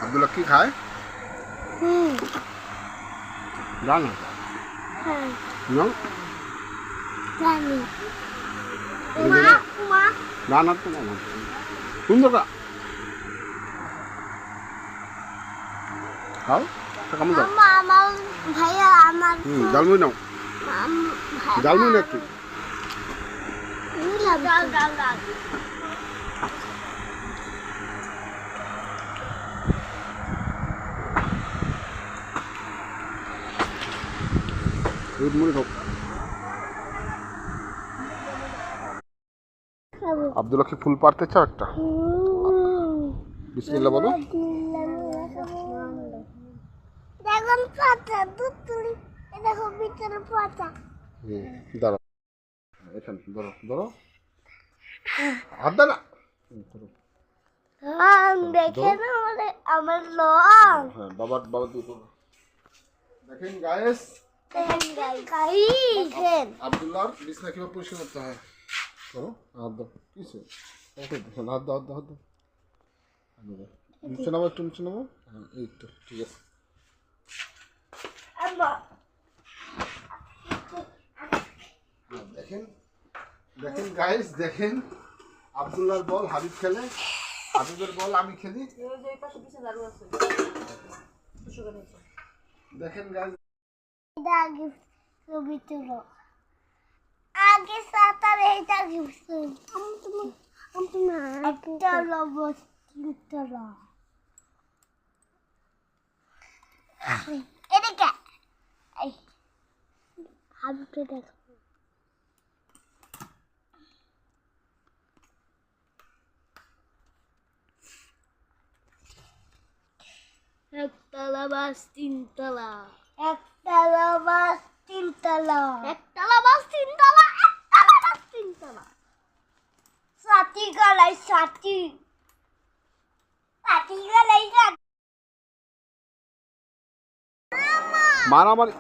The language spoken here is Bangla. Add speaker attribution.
Speaker 1: আব্দুল্লাহ কি খায়? জানো?
Speaker 2: হ্যাঁ
Speaker 1: না
Speaker 2: জানি
Speaker 1: না না তো না সুন্দর কা খাও কেমন দাও
Speaker 2: আমার ভাইয়া আমার
Speaker 1: ডালমুই নাও ডালমুই না একটু মুড়ি খাও। আব্দুল্লাহ কি ফুল পারতে চাও একটা? বিসমিল্লাহ বলো।
Speaker 2: দেখুন পাতা দুতুলি দেখো ভিতরে পাতা
Speaker 1: দাঁড়াও এখানে ধরো ধরো হাত দা না
Speaker 2: দেখে না আমার লং
Speaker 1: হ্যাঁ বাবা বাবা দুটো দেখেন গাইস আব্দুল্লাহর বিছনা কিভাবে পরিষ্কার করতে হয় করো হাত দাও কিসে হাত দাও হাত দাও হাত দাও নিচে নামো একটু নিচে নামো হ্যাঁ এই তো ঠিক আছে দেখেন দেখেন গাইস দেখেন আব্দুল্লাহর বল হাবিব খেলে হাবিবের বল আমি খেলি দেখেন গাইস
Speaker 2: আগে ছবি তুলো আগে সাঁতার এইটা গিয়েছে একটা লবস তুলো এদিকে এই হাবিবকে দেখো একতলা বাস তিনতলা একতলা বাস তিনতলা একতলা বাস তিনতলা একতলা বাস তিনতলা সাথী গলাই সাথী সাথী গলাই
Speaker 1: মারামারি